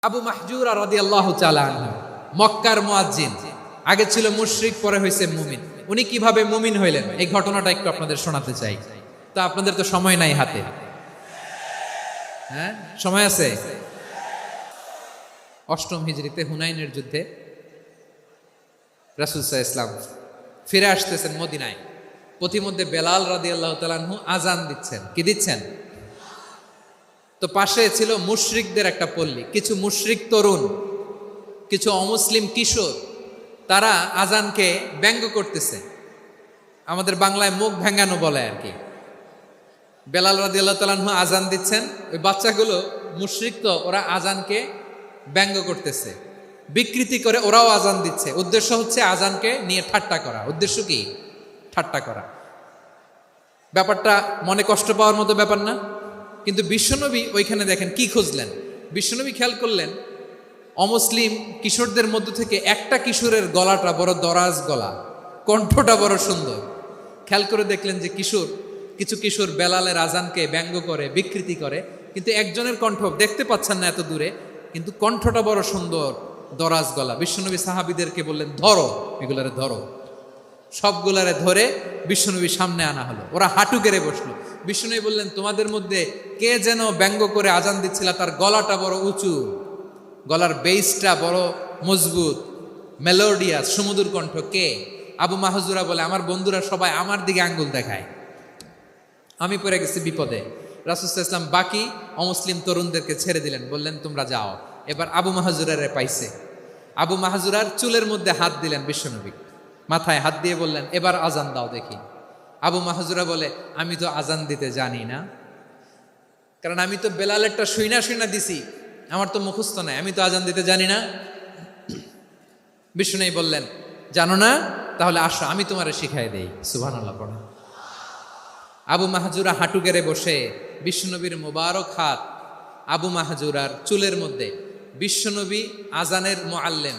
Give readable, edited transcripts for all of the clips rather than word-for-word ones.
আবু মাহজুরা রাদিয়াল্লাহু তাআলা আনহু মক্কার মুয়াজ্জিন, আগে ছিল মুশরিক, পরে হয়েছে মুমিন। উনি কিভাবে মুমিন হইলেন এই ঘটনাটা একটু আপনাদের শোনাতে চাই। তো আপনাদের তো সময় নাই হাতে, হ্যাঁ সময় আছে। অষ্টম হিজরিতে হুনাইনের যুদ্ধে রাসূল সাল্লাল্লাহু আলাইহি ওয়াসাল্লাম ফিরে আসতেছেন মদিনায়। পথিমধ্যে বেলাল রাদিয়াল্লাহু তাআলা আনহু আজান দিচ্ছেন। কি দিচ্ছেন? তো পাশে ছিল মুশরিকদের একটা পল্লী, কিছু মুশরিক তরুণ, কিছু অমুসলিম কিশোর, তারা আজানকে ব্যঙ্গ করতেছে। আমাদের বাংলায় মুখ ভেঙ্গানো বলে আর কি। বেলাল রাদিয়াল্লাহু তাআলা আনহু আজান দিচ্ছেন, ওই বাচ্চাগুলো মুশরিক, তো ওরা আজানকে ব্যঙ্গ করতেছে, বিকৃতি করে ওরাও আজান দিচ্ছে। উদ্দেশ্য হচ্ছে আজানকে নিয়ে ঠাট্টা করা। উদ্দেশ্য কি? ঠাট্টা করা। ব্যাপারটা মনে কষ্ট পাওয়ার মতো ব্যাপার না? কিন্তু বিশ্বনবী ওইখানে দেখেন কি খুঁজলেন। বিশ্বনবী খেয়াল করলেন অমুসলিম কিশোরদের মধ্য থেকে একটা কিশোরের গলাটা বড় দরাজ গলা, কণ্ঠটা বড় সুন্দর। খেয়াল করে দেখলেন যে কিছু কিশোর বেলালের আজানকে ব্যঙ্গ করে, বিকৃতি করে, কিন্তু একজনের কণ্ঠ দেখতে পাচ্ছেন না এত দূরে, কিন্তু কণ্ঠটা বড় সুন্দর, দরাজ গলা। বিশ্বনবী সাহাবীদেরকে বললেন, ধরো এগুলারে, ধরো। সবগুলারে ধরে বিশ্বনবীর সামনে আনা হলো। ওরা হাঁটু গেড়ে বসলো। বিশ্বনবী বললেন, তোমাদের মধ্যে কে যেন ব্যঙ্গ করে আজান দিচ্ছিল, তার গলাটা বড় উঁচু, গলার বেসটা বড় মজবুত, মেলোডিয়াস, সুমধুর কণ্ঠ। কে? আবু মাহজুরা বলে, আমার বন্ধুরা সবাই আমার দিকে আঙ্গুল দেখায়, আমি পড়ে গেছি বিপদে। রাসূল সাল্লাল্লাহু আলাইহি ওয়াসাল্লাম বাকি অমুসলিম তরুণদেরকে ছেড়ে দিলেন, বললেন তোমরা যাও। এবার আবু মাহজুরারে পাইছে। আবু মাহজুরার চুলের মধ্যে হাত দিলেন বিশ্বনবী, মাথায় হাত দিয়ে বললেন, এবার আজান দাও দেখি। আবু মাহজুরা বলে, আমি তো আজান দিতে জানি না, কারণ আমি তো বেলালেরটা শুইনা দিছি, আমার তো মুখস্থ নাই, আমি তো আজান দিতে জানি না। বিষ্ণু বললেন, জানো না? তাহলে আসো, আমি তোমারে শিখাই দেই। সুবহানাল্লাহ পড়ো। আবু মাহজুরা হাঁটু গেড়ে বসে বিশ্বনবীর মোবারক হাত আবু মাহজুরার চুলের মধ্যে। বিশ্বনবী আজানের মুআল্লিম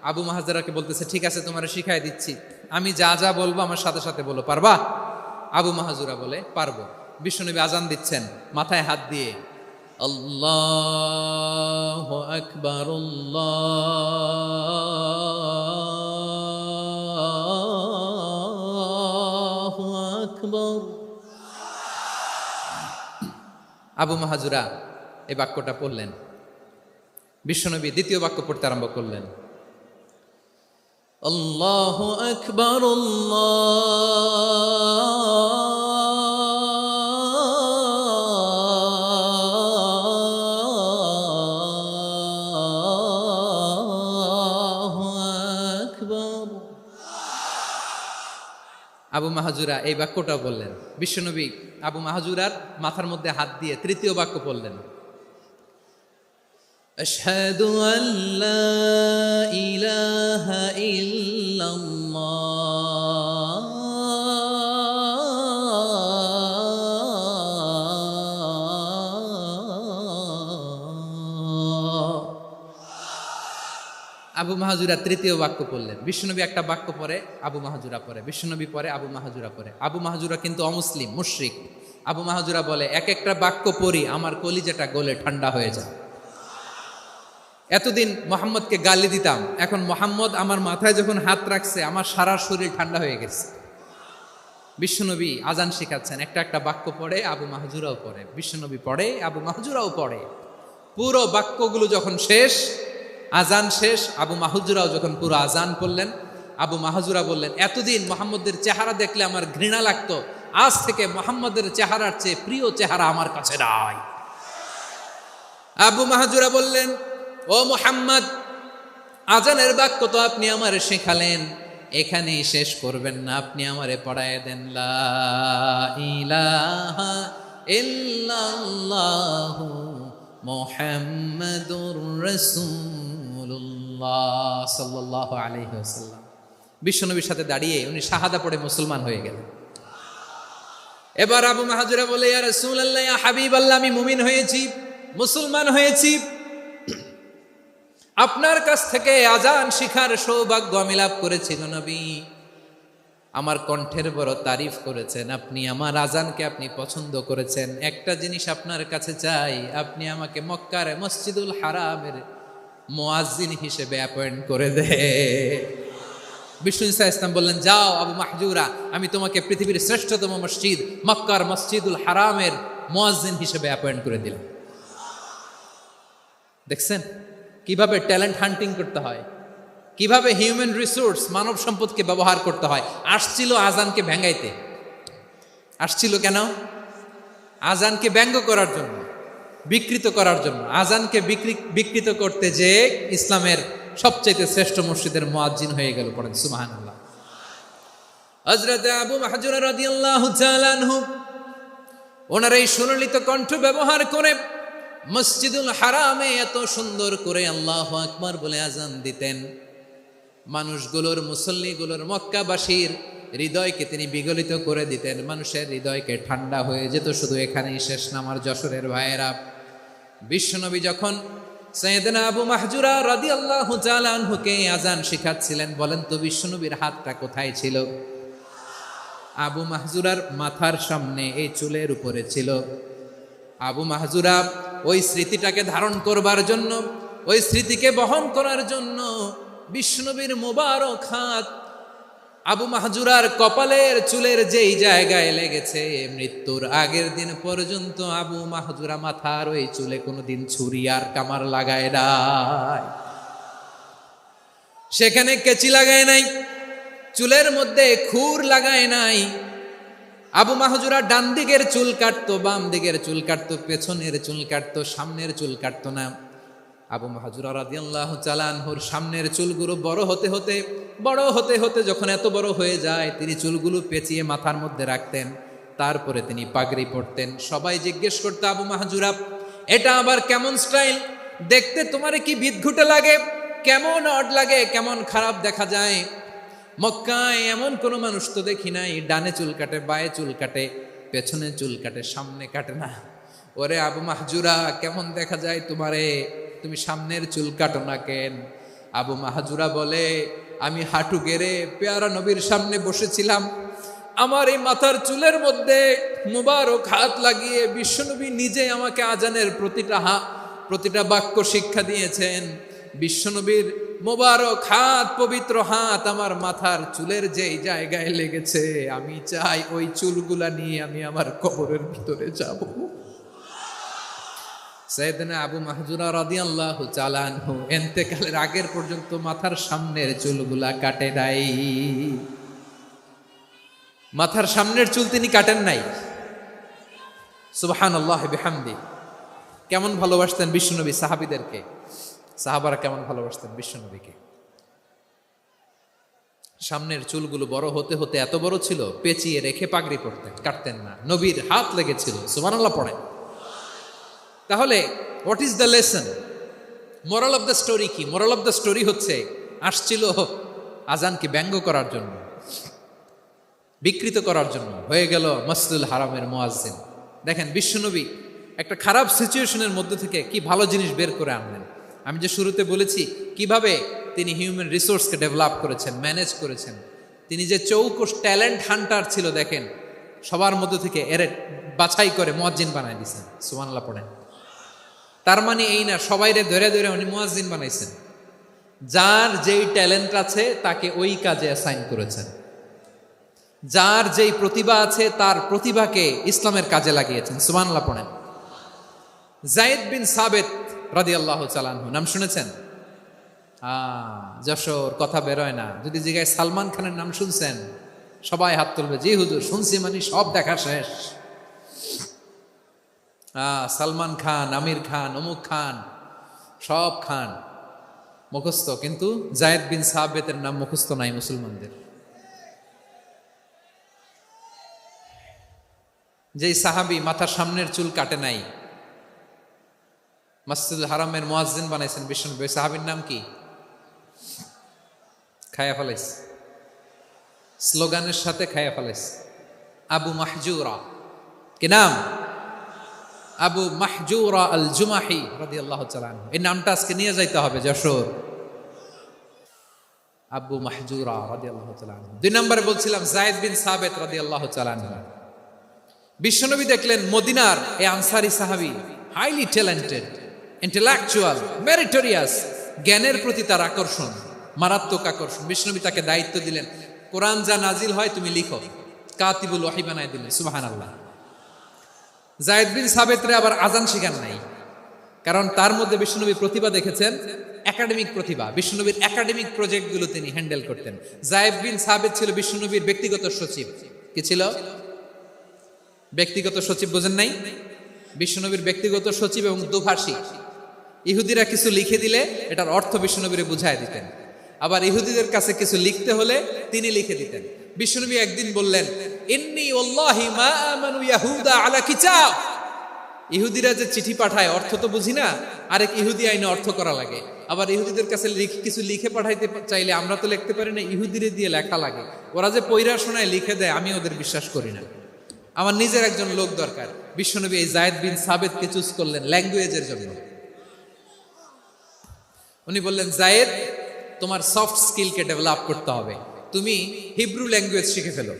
আবু মাহজুরাকে বলতেছে, ঠিক আছে তোমারে শিখাই দিচ্ছি, আমি যা যা বলবো আমার সাথে সাথে বলো, পারবা? আবু মাহজুরা বলে, পারবো। বিশ্বনবী আজান দিচ্ছেন মাথায় হাত দিয়ে, আল্লাহু আকবার, আল্লাহু আকবার। আবু মাহজুরা এই বাক্যটা পড়লেন। বিশ্বনবী দ্বিতীয় বাক্য পড়তে আরম্ভ করলেন, আল্লাহু আকবার, আল্লাহু আকবার। আবু মাহজুরা এই বাক্যটা বললেন। বিশ্বনবী আবু মাহজুরার মাথার মধ্যে হাত দিয়ে তৃতীয় বাক্য বললেন, আশহাদু আল্লা ইলাহা ইল্লাল্লাহ, আবু মাহজুরা তৃতীয় বাক্য পড়লেন। বিশ্বনবী একটা বাক্য পরে আবু মাহজুরা পরে, বিশ্বনবী পরে আবু মাহজুরা পরে। আবু মাহজুরা কিন্তু অমুসলিম, মুশরিক। আবু মাহজুরা বলে, এক একটা বাক্য পড়ি আমার কলিজাটা গলে ঠান্ডা হয়ে যায়। এতদিন মোহাম্মদকে গালি দিতাম, এখন মোহাম্মদ আমার মাথায় যখন হাত রাখছে আমার সারা শরীর ঠান্ডা হয়ে গেছে। বিশ্বনবী আজান শেখাচ্ছেন, একটা একটা বাক্য পড়ে আবু মাহজুরাও পড়ে, বিশ্বনবী পড়ে, আবু মাহজুরাও পড়ে। পুরো বাক্যগুলো যখন শেষ, আজান শেষ, আবু মাহজুরাও যখন পুরো আজান পড়লেন, আবু মাহজুরা বললেন, এতদিন মোহাম্মদের চেহারা দেখলে আমার ঘৃণা লাগতো, আজ থেকে মোহাম্মদের চেহারার চেয়ে প্রিয় চেহারা আমার কাছে নাই। আবু মাহজুরা বললেন, ও মুহাম্মদ, আজানের বাক্য তো আপনি আমারে শেখালেন, এখানেই শেষ করবেন না, আপনি আমারে পড়ায় দেন, লা ইলাহা ইল্লাল্লাহু মুহাম্মাদুর রাসূলুল্লাহ সাল্লাল্লাহু আলাইহি ওয়াসাল্লাম। বিশ্বনবীর সাথে দাঁড়িয়ে উনি শাহাদা পড়ে মুসলমান হয়ে গেলেন। এবার আবু মাহজুরা বলে, ইয়া রাসূলুল্লাহ, ইয়া হাবিবাল্লাহ, আমি মুমিন হয়েছি, মুসলমান হয়েছি, আপনার কাছ থেকে আজান শিখার সৌভাগ্য আমি লাভ করেছি গো নবী। আমার কণ্ঠের বড় তারিফ করেছেন আপনি, আমার আজানকে আপনি পছন্দ করেছেন। একটা জিনিস আপনার কাছে চাই, আপনি আমাকে মক্কার মসজিদুল হারামের মুয়াজ্জিন হিসেবে অ্যাপয়েন্ট করে দে। বিষ্ণু ইসা ইসলাম বললেন, যাও আবু মাহজুরা, আমি তোমাকে পৃথিবীর শ্রেষ্ঠতম মসজিদ মক্কার মসজিদুল হারামের মুয়াজ্জিন হিসেবে অ্যাপয়েন্ট করে দিলাম। দেখছেন কিভাবে ট্যালেন্ট হান্টিং করতে হয়, কিভাবে হিউম্যান রিসোর্স মানব সম্পদকে ব্যবহার করতে হয়। আসছিল আজানকে ভেঙ্গাইতে, আসছিল কেন? আজানকে ব্যঙ্গ করার জন্য, বিকৃত করার জন্য। আজানকে বিকৃত করতে যে ইসলামের সবচেয়ে শ্রেষ্ঠ মসজিদের মুয়াজ্জিন হয়ে গেল। পড়েন সুবহানাল্লাহ। হযরত আবু মাহজুরা রাদিয়াল্লাহু তাআলা আনহু ওনার এই সুললিত কণ্ঠ ব্যবহার করে মসজিদুল হারামে এত সুন্দর করে আল্লাহু আকবার বলে আজান দিতেন। মানুষগুলোর, মুসল্লিগুলোর, মক্কাবাসীর হৃদয়কে তিনি বিগলিত করে দিতেন। মানুষের হৃদয়কে ঠান্ডা হয়ে যেত। শুধু এখানেই শেষ না আমার যশোরের ভাইয়েরা। বিশ্বনবী যখন সাইয়েদনা আবু মাহজুরা রাদিয়াল্লাহু তাআলা আনহুকে আজান শিখাচ্ছিলেন, বলেন তো বিশ্বনবীর হাতটা কোথায় ছিল? আবু মাহজুরার মাথার সামনে, এই চুলের উপরে ছিল। আবু মাহজুরা ওই স্মৃতিটাকে ধারণ করবার জন্য, ওই স্মৃতিকে বহন করার জন্য বিশ্বনবীর মোবারক হাত আবু মাহজুরার কপালের চুলের যেই জায়গায় লেগেছে, মৃত্যুর আগের দিন পর্যন্ত আবু মাহজুরা মাথার ওই চুলে কোনোদিন ছুরি আর কামার লাগায় নাই, সেখানে কেচি লাগায় নাই, চুলের মধ্যে খুর লাগায় নাই। আবু মাহজুরা ডান দিকের চুল কাটতো, বাম দিকের চুল কাটতো, পেছনের চুল কাটতো, সামনের চুল কাটতো না। আবু মাহজুরা রাদিয়াল্লাহু তাআলা আনহুর সামনের চুলগুলো বড় হতে হতে যখন এত বড় হয়ে যায়, তিনি চুলগুলো পেঁচিয়ে মাথার মধ্যে রাখতেন। তারপরে তিনি পাগড়ি পরতেন। সবাই জিজ্ঞেস করতো, আবু মাহজুরা এটা আবার কেমন স্টাইল? দেখতে তোমারে কি বিদঘুটে লাগে, কেমন অড লাগে, কেমন খারাপ দেখা যায়। মক্কায় এমন কোনো মানুষ তো দেখি নাই, ডানে চুল কাটে, বায়ে চুল কাটে, পেছনে চুল কাটে, সামনে কাটে না। ওরে আবু মাহজুরা, কেমন দেখা যায় তোমারে, তুমি সামনের চুল কাটো না কেন? আবু মাহজুরা বলে, আমি হাঁটু গেড়ে পেয়ারা নবীর সামনে বসেছিলাম, আমার এই মাথার চুলের মধ্যে মুবারক হাত লাগিয়ে বিশ্বনবী নিজে আমাকে আজানের প্রতিটা বাক্য শিক্ষা দিয়েছেন। বিশ্বনবীর মোবারক হাত, পবিত্র হাত আমার মাথার চুলের যেই জায়গায় লেগেছে, আমি চাই ওই চুলগুলা নিয়ে আমি আমার কবরের ভিতরে যাব। সাইয়েদনা আবু মাহজুরা রাদিয়াল্লাহু তাআলা আনহু ইন্তেকালের আগের পর্যন্ত মাথার সামনের চুলগুলা কাটে নাই। মাথার সামনের চুল তিনি কাটেন নাই। সুবহানাল্লাহি বিহামদি। কেমন ভালোবাসতেন বিশ্বনবী সাহাবীদেরকে, সাহাবারা কেমন ভালোবাসতেন বিশ্বনবীকে। সামনের চুলগুলো বড় হতে হতে এত বড় ছিল, পেঁচিয়ে রেখে পাগড়ি পরতেন, কাটতেন না। নবীর হাত লেগেছিল। সুবহানাল্লাহ পড়েন। তাহলে what is the lesson, moral of the story কি? মোরাল অফ দ্য স্টোরি হচ্ছে, আসছিল আজানকে ব্যঙ্গ করার জন্য, বিকৃত করার জন্য, হয়ে গেল মসজিদুল হারামের মুয়াজ্জিন। দেখেন বিশ্বনবী একটা খারাপ সিচুয়েশনের মধ্যে থেকে কি ভালো জিনিস বের করে আনলেন। আমি যে শুরুতে বলেছি কিভাবে তিনি হিউম্যান রিসোর্সকে ডেভেলপ করেছেন, ম্যানেজ করেছেন। তিনি যে চৌকস ট্যালেন্ট হান্টার ছিল, দেখেন সবার মধ্যে থেকে এর বাছাই করে মুয়াজ্জিন বানাই দিয়েছেন। সুবহানাল্লাহ পড়েন। তার মানে এই না সবাইরে ধরে ধরে উনি মুয়াজ্জিন বানাইছেন। যার যেই ট্যালেন্ট আছে তাকে ওই কাজে অ্যাসাইন করেছেন। যার যেই প্রতিভা আছে তার প্রতিভাকে ইসলামের কাজে লাগিয়েছেন। সুবহানাল্লাহ পড়েন। যায়েদ বিন সাবিত রাদিয়াল্লাহু তাআলা আনহু নাম শুনেছেন? যশোর কথা বেরোয় না। যদি জিজ্ঞাসা সালমান খানের নাম শুনছেন, সবাই হাত তুলবে, জি হুজুর শুনছি, মানে সব দেখা শেষ। সালমান খান, আমির খান, অমুক খান, সব খান মুখস্থ, কিন্তু যায়েদ বিন সাবিতের নাম মুখস্থ নাই মুসলমানদের। যেই সাহাবী মাথার সামনের চুল কাটে নাই, মসজিদুল হারামের মুয়াজ্জিন বানাইছেন বিশ্বনবী, সাহাবীর নাম কি? খায়া ফেলাইস, স্লোগানের সাথে খায়া ফেলাইস। আবু মাহজুরা। কি নাম? আবু মাহজুরা আল জুমাহি রাদিয়াল্লাহু তাআলা আনহু। এই নামটা আজকে নিয়ে যাইতে হবে যশোর। আবু মাহজুরা রাদিয়াল্লাহু তাআলা আনহু। 2 নম্বরে বলছিলাম যায়েদ বিন সাবিত রাদিয়াল্লাহু তাআলা আনহু। বিশ্বনবী দেখলেন মদিনার এই আনসারী সাহাবী হাইলি ট্যালেন্টেড, ইন্টেলেকচুয়াল, মেরিটোরিয়াস, জ্ঞানের প্রতি তার আকর্ষণ, মারাত্মক আকর্ষণ। বিষ্ণুনবী তাকে দায়িত্ব দিলেন, কোরআন যা নাজিল হয় তুমি লিখো, কাতিবুল ওয়াহি বানায় দিলেন। সুবহানাল্লাহ। যায়েদ বিন সাবেতরে আবার আজান শেখান নাই, কারণ তার মধ্যে বিষ্ণুনবী প্রতিভা দেখেছেন, একাডেমিক প্রতিভা। বিষ্ণুনবীর একাডেমিক প্রজেক্টগুলো তিনি হ্যান্ডেল করতেন। যায়েদ বিন সাবেত ছিল বিষ্ণুনবীর ব্যক্তিগত সচিব। কি ছিল? ব্যক্তিগত সচিব। বোঝেন নাই? বিষ্ণুনবীর ব্যক্তিগত সচিব এবং দুভাষী। ইহুদিরা কিছু লিখে দিলে এটার অর্থ বিষ্ণুনবীরে বুঝায় দিতেন, আবার ইহুদিদের কাছে কিছু লিখতে হলে তিনি লিখে দিতেন। বিষ্ণুনবী একদিন বললেন, ইন্নী ওয়াল্লাহি মা আমানু ইয়াহুদা আলা কিতাব। ইহুদিরা যে চিঠি পাঠায় অর্থ তো বুঝি না, আরেক ইহুদি আইনে অর্থ করা লাগে। আবার ইহুদিদের কাছে কিছু লিখে পাঠাইতে চাইলে আমরা তো লিখতে পারি না, ইহুদিরে দিয়ে লেখা লাগে। ওরা যে পয়রা শোনায় লিখে দেয়, আমি ওদের বিশ্বাস করি না। আমার নিজের একজন লোক দরকার। বিশ্বনবী এই যায়েদ বিন সাবেতকে চুজ করলেন ল্যাঙ্গুয়েজের জন্য। উনি বললেন, যায়েদ, তোমার সফট স্কিলকে ডেভেলপ করতে হবে, তুমি হিব্রু ল্যাঙ্গুয়েজ শিখে ফেলো।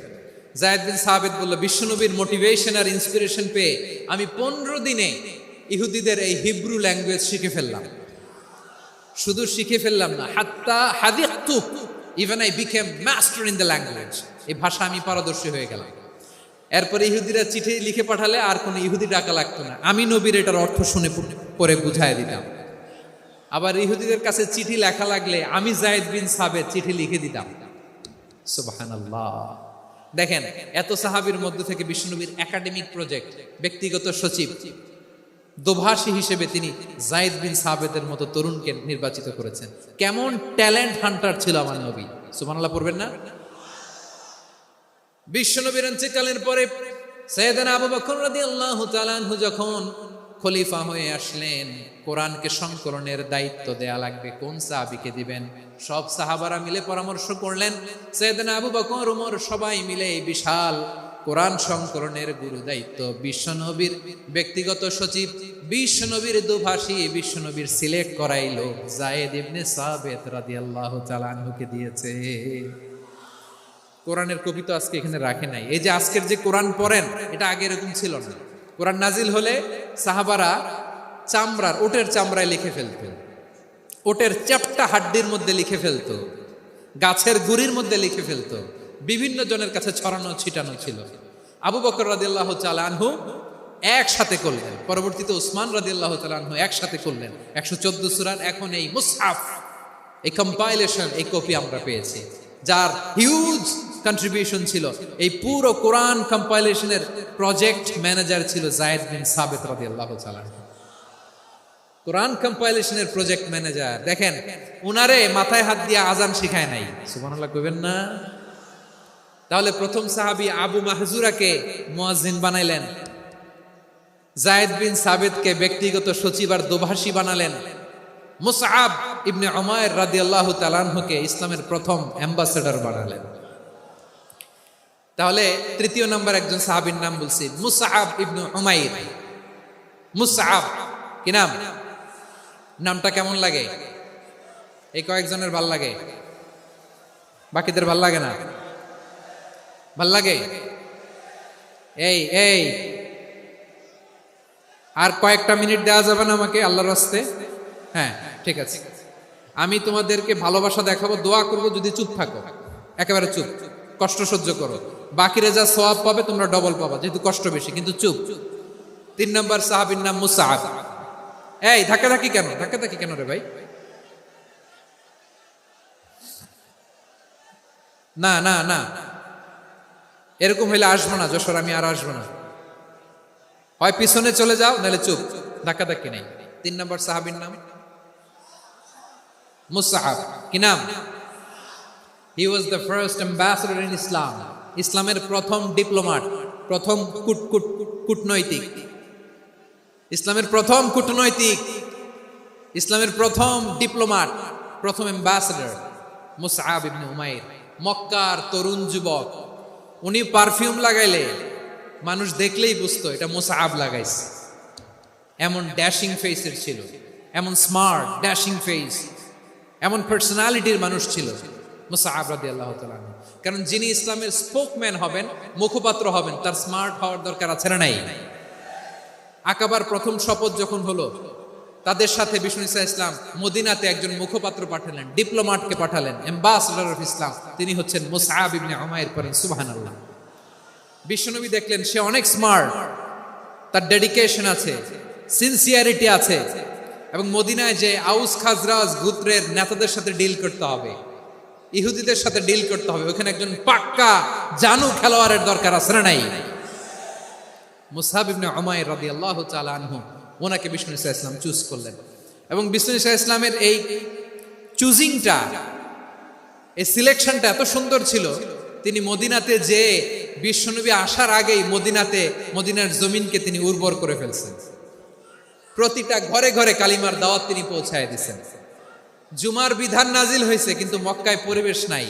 যায়েদ বিন সাবেত বলল, বিশ্বনবীর মোটিভেশন আর ইন্সপিরেশন পেয়ে আমি 15 দিনে ইহুদিদের এই হিব্রু ল্যাঙ্গুয়েজ শিখে ফেললাম। শুধু শিখে ফেললাম না, হাত্তা হাদিকতু, even I became master in the language. এই ভাষা আমি পারদর্শী হয়ে গেলাম। এরপরে ইহুদিরা চিঠি লিখে পাঠালে আর কোনো ইহুদি ডাকা লাগতো না, আমি নবীর এটার অর্থ শুনে পরে বুঝায় দিতাম। আবার ইহুদিদের কাছে চিঠি লেখা লাগলে আমি যায়েদ বিন সাবেত চিঠি লিখে দিতাম। সুবহানাল্লাহ। দেখেন, এত সাহাবীর মধ্যে থেকে বিষ্ণুনবীর একাডেমিক প্রজেক্ট, ব্যক্তিগত সচিব, দোভাষী হিসেবে তিনি যায়েদ বিন সাবেতের মতো তরুণকে নির্বাচিত করেছেন। কেমন ট্যালেন্ট হান্টার ছিল আমার নবী। সুবহানাল্লাহ পড়বেন না? বিশ্বনবীর ইন্তেকালের পরে সাইয়েদনা আবু বকর রাদিয়াল্লাহু তাআলা আনহু যখন খলিফা হয়ে আসলেন, কোরআনকে সংকলনের দায়িত্ব দেয়া লাগবে, কোন সাহাবীকে দিবেন? সব সাহাবারা মিলে পরামর্শ করলেন। সাইয়েদনা আবু বকর, ওমর সবাই মিলে এই বিশাল কোরআন সংকলনের গুরু দায়িত্ব বিশ্বনবীর ব্যক্তিগত সচিব, বিশ্বনবীর দুভাষী, বিশ্বনবীর সিলেক্ট করাইলো যায়েদ ইবনে সাবেত রাদিয়াল্লাহু তাআলা আনহুকে দিয়েছে। কোরআনের কবি তো আজকে এখানে রাখে নাই। এই যে আজকের যে কোরআন পড়েন, এটা আগে এরকম ছিল না। কোরআন নাজিল হলে সাহাবারা চামড়ার, ওটের চামড়ায় লিখে ফেলতো, ওটের চ্যাপ্টা হাড্ডির মধ্যে লিখে ফেলতো, গাছের গুড়ির মধ্যে লিখে ফেলতো, বিভিন্ন জনের কাছে ছড়ানো ছিটানো ছিল। আবু বকর রাদিয়াল্লাহু তাআলা আনহু একসাথে করলেন, পরবর্তীতে উসমান রাদিয়াল্লাহু তাআলা আনহু একসাথে করলেন 114 সূরার। এখন এই মুসহাফ, এই কম্পাইলেশন, এই কপি আমরা পেয়েছি, যার হিউজ কন্ট্রিবিউশন ছিল। এই পুরো কোরআন কম্পাইলেশনের প্রজেক্ট ম্যানেজার ছিল যায়েদ বিন সাবেত রাদিয়াল্লাহু তাআলা। কোরআন কম্পাইলেশনের প্রজেক্ট ম্যানেজার। দেখেন, উনারে মাথায় হাত দিয়ে আজান শিখায় নাই। সুবহানাল্লাহ কইবেন না? তাহলে প্রথম সাহাবী আবু মাহজুরাকে মুয়াজ্জিন বানাইলেন, যায়েদ বিন সাবেতকে ব্যক্তিগত সচিব আর দোভাষী বানালেন, মুসআব ইবনে উমাইর রাদিয়াল্লাহু তাআলা আনহুকে ইসলামের প্রথম অ্যাম্বাসেডর বানালেন। তাহলে তৃতীয় নাম্বার একজন সাহাবীর নাম বলছি, মুসআব ইবনে উমাইর। মুসআব কি নাম? নামটা কেমন লাগে? এই কয়েকজনের ভাল লাগে, বাকিদের ভাল লাগে না? ভাল লাগে? এই এই আর কয়েকটা মিনিট দেওয়া যাবে না আমাকে আল্লাহর রাস্তে? হ্যাঁ, ঠিক আছে। আমি তোমাদেরকে ভালোবাসা দেখাবো, দোয়া করবো যদি চুপ থাকো, একেবারে চুপ, কষ্ট সহ্য করো। বাকিরা যা সওয়াব পাবে তোমরা ডবল পাবা, যেহেতু কষ্ট বেশি, কিন্তু চুপ। 3 নম্বর সাহাবীর নাম মুসআব। এই ধাক্কাধাক্কি কেন? ধাক্কাধাক্কি কেন রে ভাই? না না না, এরকম হইলে আসবো না যশোর, আমি আর আসবো না। হয় পিছনে চলে যাও, নাহলে চুপ, ধাক্কাধাক্কি নেই। 3 নম্বর সাহাবীর নাম মুসআব। কি নাম? He was the first ambassador in Islam. ইসলামের প্রথম ডিপ্লোম্যাট, প্রথম কূটনৈতিক, ইসলামের প্রথম কূটনৈতিক, ইসলামের প্রথম ডিপ্লোম্যাট, প্রথম অ্যাম্বাসেডর মুসআব ইবনে উমাইর। মক্কার তরুণ যুবক, উনি পারফিউম লাগাইলে মানুষ দেখলেই বুঝতো এটা মুসআব লাগাইছে। এমন ড্যাশিং ফেসের ছিল, এমন স্মার্ট ড্যাশিং ফেস, এমন পার্সোনালিটির মানুষ ছিল মুসআব রাদিয়াল্লাহু তাআলা। কারণ যিনি ইসলামের স্পোকম্যান হবেন, মুখপাত্র হবেন, তার স্মার্ট হওয়ার দরকার আছে না নাই? আকাবার প্রথম শপথ যখন হলো, তাদের সাথে বিষ্ণু ইসা ইসলাম মদিনাতে একজন মুখপাত্র পাঠালেন, ডিপ্লোম্যাটকে পাঠালেন, অ্যাম্বাসেডর অফ ইসলাম, তিনি হচ্ছেন মুসআব ইবনে উমাইর। পড়েন সুবহানাল্লাহ। বিশ্বনবী দেখলেন সে অনেক স্মার্ট, তার ডেডিকেশন আছে, সিনসিয়ারিটি আছে, এবং মদিনায় যে আউস খাজরাজ গোত্রের নেতাদের সাথে ডিল করতে হবে, ইহুদিদের সাথে ডিল করতে হবে, ওখানে একজন পাক্কা জানু খেলোয়াড়ের দরকার আছে না নাই? মুসআব ইবনে উমাইর রাদিয়াল্লাহু তাআলা আনহু, ওনাকে বিষ্ণু ইসা ইসলাম চুজ করলেন। এবং বিষ্ণু ইসা ইসলামের এই চুজিংটা, এই সিলেকশনটা এত সুন্দর ছিল, তিনি মদিনাতে যে বিশ্বনবী আসার আগেই মদিনার জমিনকে তিনি উর্বর করে ফেলছেন। প্রতিটা ঘরে ঘরে কালিমার দাওয়াত তিনি পৌঁছায় দিয়েছেন। জুমার বিধান নাজিল হয়েছে, কিন্তু মক্কায় পরিবেশ নাই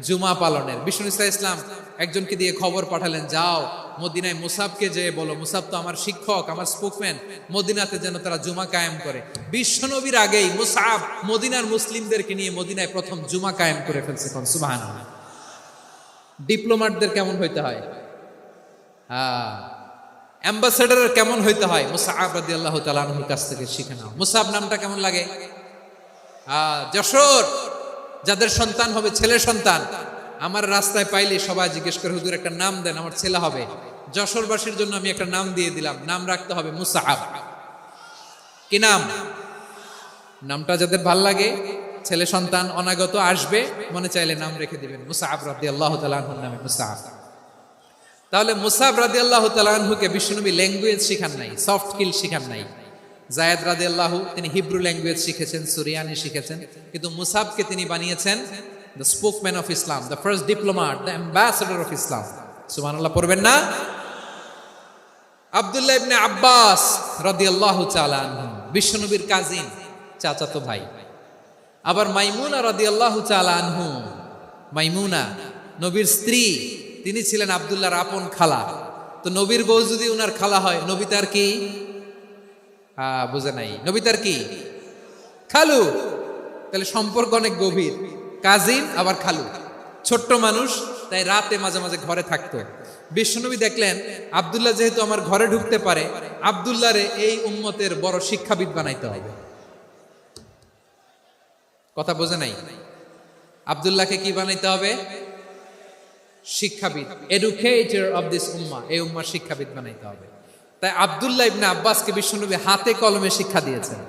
জুমা পালনের। বিষ্ণু ইসা ইসলাম একজনকে দিয়ে খবর পাঠালেন, যাও মদিনায় মুসাবকে যে বলো, মুসাব তো আমার শিক্ষক, আমার স্পোকম্যান, মদিনাতে যেন তারা জুমা কায়েম করে। বিশ্বনবীর আগেই মুসাব মদিনার মুসলিমদেরকে নিয়ে মদিনায় প্রথম জুমা কায়েম করে ফেলছে। কোন সুবহানাল্লাহ। ডিপ্লোম্যাটদের কেমন হইতে হয়, অ্যাম্বাসেডারের কেমন হইতে হয়, মুসআব রাদিয়াল্লাহু তাআলা আনহুর কাছ থেকে শিখে নাও। মুসআব নামটা কেমন লাগে? যশোর, যাদের সন্তান হবে ছেলে সন্তান, আমার রাস্তায় পাইলে সবাই জিজ্ঞেস করে, হুজুর একটা নাম দেন, আমার ছেলে হবে। যশোরবাসীর জন্য আমি একটা নাম দিয়ে দিলাম, নাম রাখতে হবে মুসআব। কি নাম? নামটা যাদের ভাল লাগে, ছেলে সন্তান অনাগত আসবে, মনে চাইলে নাম রেখে দিবেন মুসআব রাদিয়াল্লাহু তাআলা আনহুর নামে মুসআব। তাহলে মুসআব রাদিয়াল্লাহু তাআলা আনহুকে বিশ্বনবী ল্যাঙ্গুয়েজ শিখান নাই, সফট স্কিল শিখান নাই। যায়েদ রাদিয়াল্লাহু, তিনি হিব্রু ল্যাঙ্গুয়েজ শিখেছেন, সুরিয়ানি শিখেছেন, কিন্তু মুসআবকে তিনি বানিয়েছেন the spokesman of Islam, the first diplomat, the ambassador of Islam. সুবহানাল্লাহ পড়বেন না? আব্দুল্লাহ ইবনে আব্বাস রাদিয়াল্লাহু তাআলা আনহু, বিশ্বনবীর কাজিন, চাচাতো ভাই। আবার মাইমুনা রাদিয়াল্লাহু তাআলা আনহু, মাইমুনা নবীর স্ত্রী, তিনি ছিলেন আব্দুল্লাহর আপন খালা। তো নবীর বউ যদি উনার খালা হয়, নবী তার কি? বুঝে নাই, নবী তার কি? খালু। তাহলে সম্পর্ক অনেক গভীর, কাজিন আবার খালু, ছোট্ট মানুষ, তাই রাতে মাঝে মাঝে ঘরে থাকতো। বিশ্বনবী দেখলেন আব্দুল্লাহ যেহেতু আমার ঘরে ঢুকতে পারে, আব্দুল্লাহরে এই উম্মতের বড় শিক্ষাবিদ বানাইতে হবে। কথা বোঝে নাই? আব্দুল্লাহকে কি বানাইতে হবে? শিক্ষাবিদ, এডুকেটর অফ দিস উম্মাহ, এই উম্মার শিক্ষাবিদ বানাইতে হবে। তাই আব্দুল্লাহ ইবনে আব্বাসকে বিশ্বনবী হাতে কলমে শিক্ষা দিয়েছেন।